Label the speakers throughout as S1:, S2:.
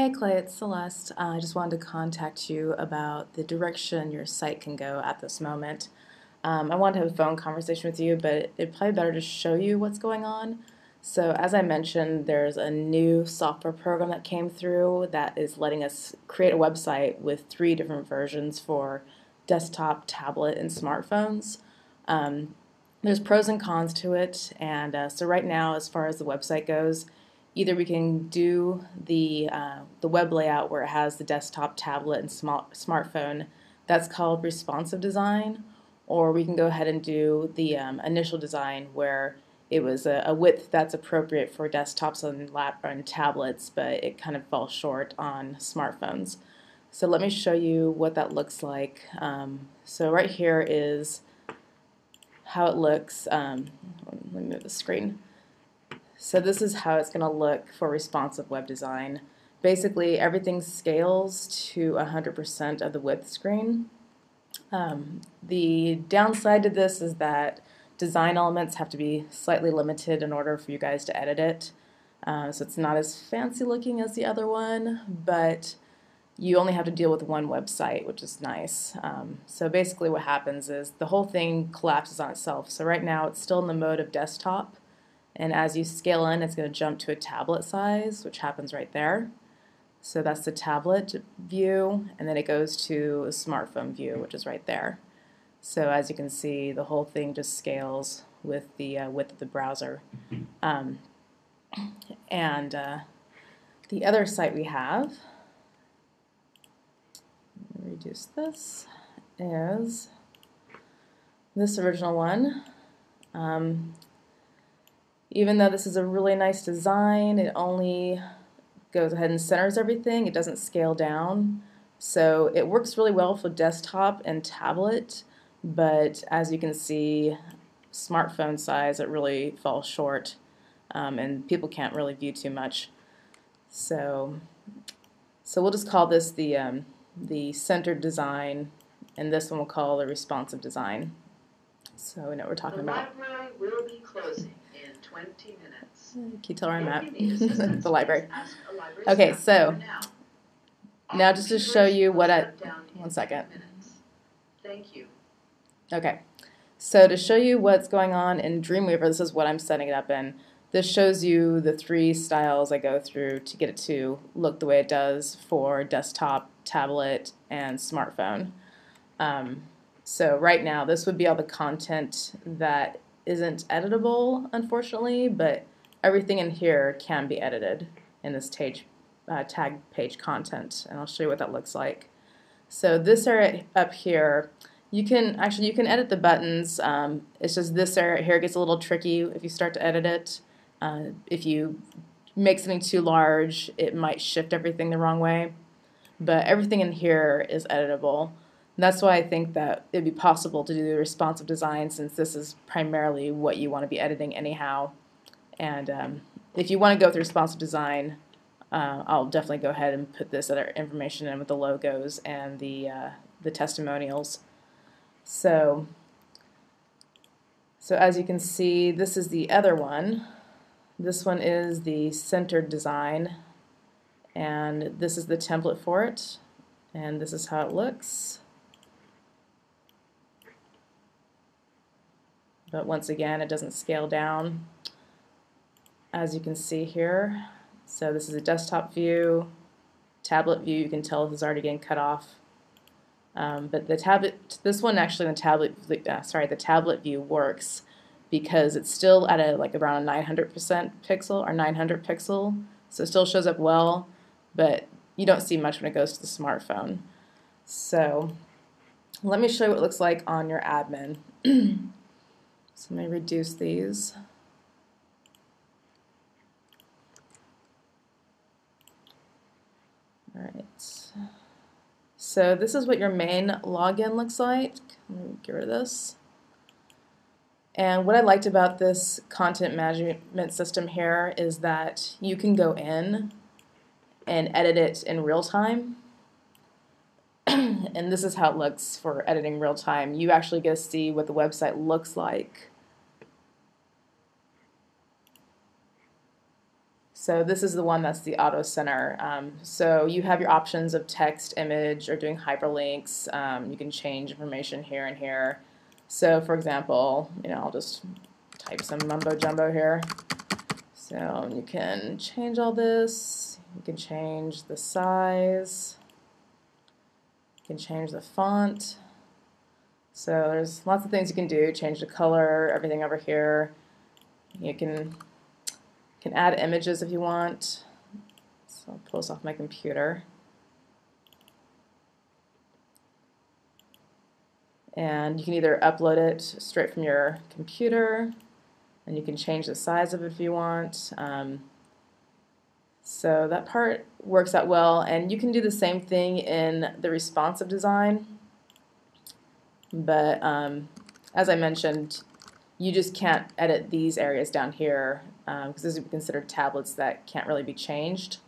S1: Hey Clay, it's Celeste. I just wanted to contact you about the direction your site can go at this moment. I wanted to have a phone conversation with you, but it'd probably better to show you what's going on. So as I mentioned, there's a new software program that came through that is letting us create a website with 3 different versions for desktop, tablet, and smartphones. Um, there's pros and cons to it, and so right now, as far as the website goes, either we can do the web layout where it has the desktop, tablet, and smartphone. That's called responsive design, or we can go ahead and do the initial design where it was a width that's appropriate for desktops and tablets, but it kind of falls short on smartphones. So let me show you what that looks like. So right here is how it looks. Let me move the screen. So this is how it's going to look for responsive web design. Basically, everything scales to 100% of the width screen. The downside to this is that design elements have to be slightly limited in order for you guys to edit it. So it's not as fancy looking as the other one, but you only have to deal with one website, which is nice. So basically what happens is the whole thing collapses on itself. So right now it's still in the mode of desktop, and as you scale in, it's going to jump to a tablet size, which happens right there. So that's the tablet view, and then it goes to a smartphone view, which is right there. So as you can see, the whole thing just scales with the width of the browser. The other site we have, reduce this, is this original one. Even though this is a really nice design, it only goes ahead and centers everything. It doesn't scale down. So it works really well for desktop and tablet, but as you can see, smartphone size, it really falls short, and people can't really view too much. So we'll just call this the centered design, and this one we'll call the responsive design. So we know what we're talking about.
S2: The library will be closing in 20 minutes.
S1: Can you tell where I'm at?
S2: The
S1: The library. Okay, so now just to show you what I... One second.
S2: Thank you.
S1: Okay, so to show you what's going on in Dreamweaver, this is what I'm setting it up in. This shows you the 3 styles I go through to get it to look the way it does for desktop, tablet, and smartphone. So right now, this would be all the content that isn't editable, unfortunately, but everything in here can be edited in this tag page content, and I'll show you what that looks like. So this area up here, you can edit the buttons. It's just this area here gets a little tricky if you start to edit it. If you make something too large, it might shift everything the wrong way. But everything in here is editable. And that's why I think that it'd be possible to do the responsive design, since this is primarily what you want to be editing anyhow. And if you want to go with responsive design, I'll definitely go ahead and put this other information in with the logos and the testimonials. So as you can see, this is the other one. This one is the centered design, and this is the template for it, and this is how it looks. But once again, it doesn't scale down, as you can see here. So this is a desktop view, tablet view. You can tell this is already getting cut off. But the tablet, this one actually, the tablet view works because it's still at around a 900% pixel or 900 pixel, so it still shows up well, but you don't see much when it goes to the smartphone. So let me show you what it looks like on your admin. So let me reduce these. All right. So this is what your main login looks like. Let me get rid of this. And what I liked about this content management system here is that you can go in and edit it in real time. And this is how it looks for editing real time. You actually get to see what the website looks like. So this is the one that's the auto center. So you have your options of text, image, or doing hyperlinks. You can change information here and here. So for example, I'll just type some mumbo jumbo here. So you can change all this. You can change the size. You can change the font. So there's lots of things you can do. Change the color, everything over here. You can add images if you want. So I'll pull this off my computer. And you can either upload it straight from your computer, and you can change the size of it if you want. So that part works out well, and you can do the same thing in the responsive design, but as I mentioned, you just can't edit these areas down here because these would be considered tablets that can't really be changed.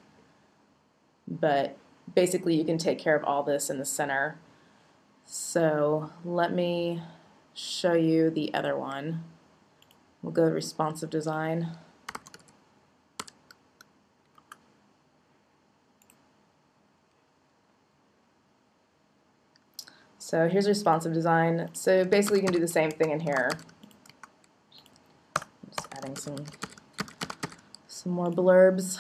S1: But basically you can take care of all this in the center. So let me show you the other one. We'll go to responsive design. So here's responsive design. So basically you can do the same thing in here. Just adding some more blurbs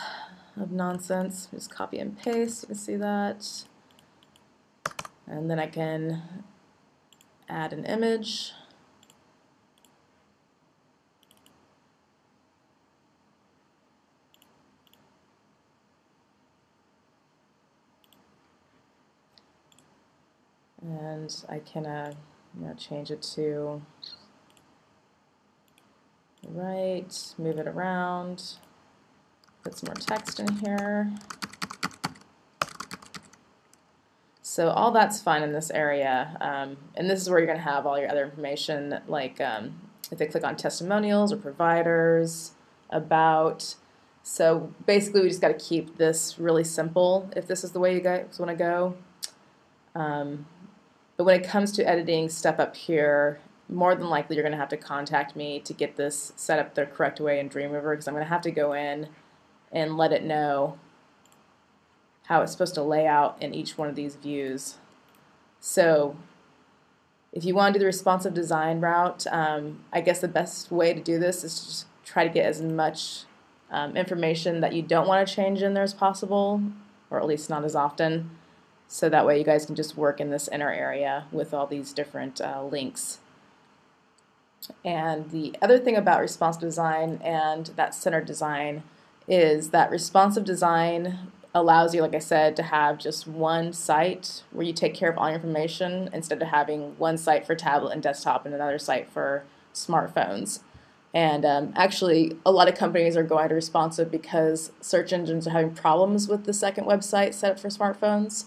S1: of nonsense. Just copy and paste, you can see that. And then I can add an image. And I can change it to right, move it around, put some more text in here. So all that's fine in this area, and this is where you're going to have all your other information, like if they click on testimonials or providers, about. So basically we just got to keep this really simple if this is the way you guys want to go. But when it comes to editing stuff up here, more than likely you're going to have to contact me to get this set up the correct way in Dreamweaver, because I'm going to have to go in and let it know how it's supposed to lay out in each one of these views. So if you want to do the responsive design route, I guess the best way to do this is to just try to get as much information that you don't want to change in there as possible, or at least not as often. So that way you guys can just work in this inner area with all these different links. And the other thing about responsive design and that centered design is that responsive design allows you, like I said, to have just one site where you take care of all your information instead of having one site for tablet and desktop and another site for smartphones. And actually, a lot of companies are going to responsive because search engines are having problems with the second website set up for smartphones.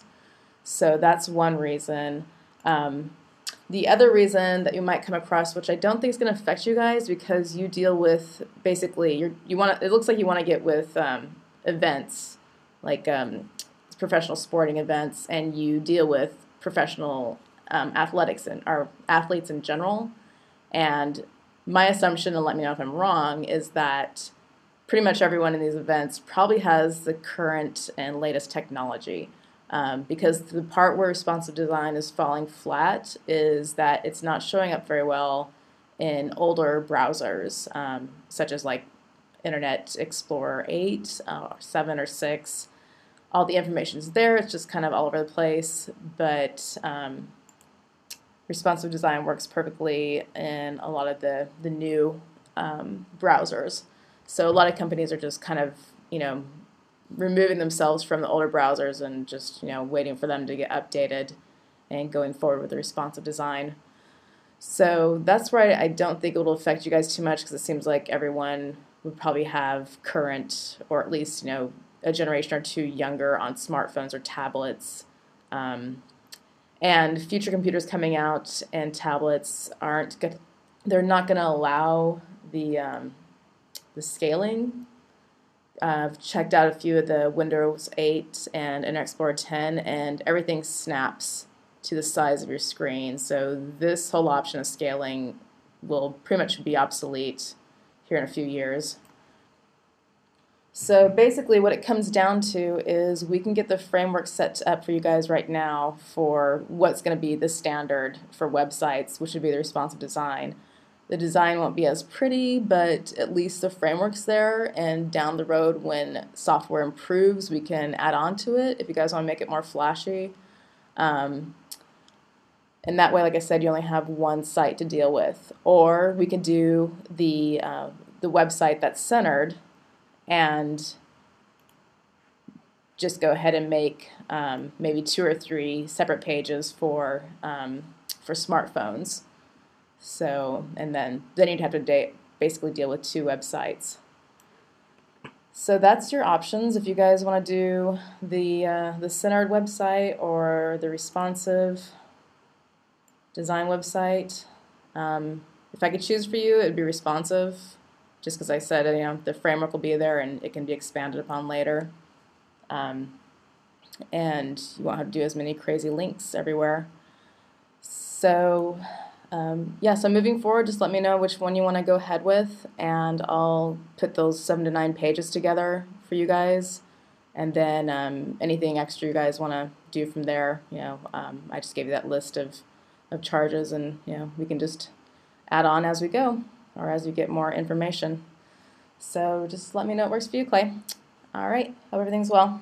S1: So that's one reason. The other reason that you might come across, which I don't think is going to affect you guys, because you deal with basically it looks like you want to get with events, like professional sporting events, and you deal with professional athletics or athletes in general. And my assumption, and let me know if I'm wrong, is that pretty much everyone in these events probably has the current and latest technology. Because the part where responsive design is falling flat is that it's not showing up very well in older browsers, such as like Internet Explorer 8, 7, or 6. All the information is there, it's just kind of all over the place, but responsive design works perfectly in a lot of the new browsers. So a lot of companies are just kind of, removing themselves from the older browsers and just, waiting for them to get updated and going forward with the responsive design. So that's where I don't think it will affect you guys too much, because it seems like everyone would probably have current, or at least, a generation or two younger on smartphones or tablets. And future computers coming out and tablets they're not going to allow the scaling. I've checked out a few of the Windows 8 and Internet Explorer 10, and everything snaps to the size of your screen. So this whole option of scaling will pretty much be obsolete here in a few years. So basically what it comes down to is we can get the framework set up for you guys right now for what's going to be the standard for websites, which would be the responsive design. The design won't be as pretty, but at least the framework's there, and down the road when software improves, we can add on to it if you guys want to make it more flashy. And that way, like I said, you only have one site to deal with. Or we could do the website that's centered and just go ahead and make maybe 2 or 3 separate pages for smartphones. So, and then you'd have to basically deal with 2 websites. So that's your options if you guys want to do the centered website or the responsive design website. If I could choose for you, it would be responsive, just because I said, the framework will be there and it can be expanded upon later. And you won't have to do as many crazy links everywhere. So yeah, so moving forward, just let me know which one you want to go ahead with, and I'll put those 7 to 9 pages together for you guys. And then anything extra you guys want to do from there, I just gave you that list of charges, and we can just add on as we go or as we get more information. So just let me know it works for you, Clay. All right, hope everything's well.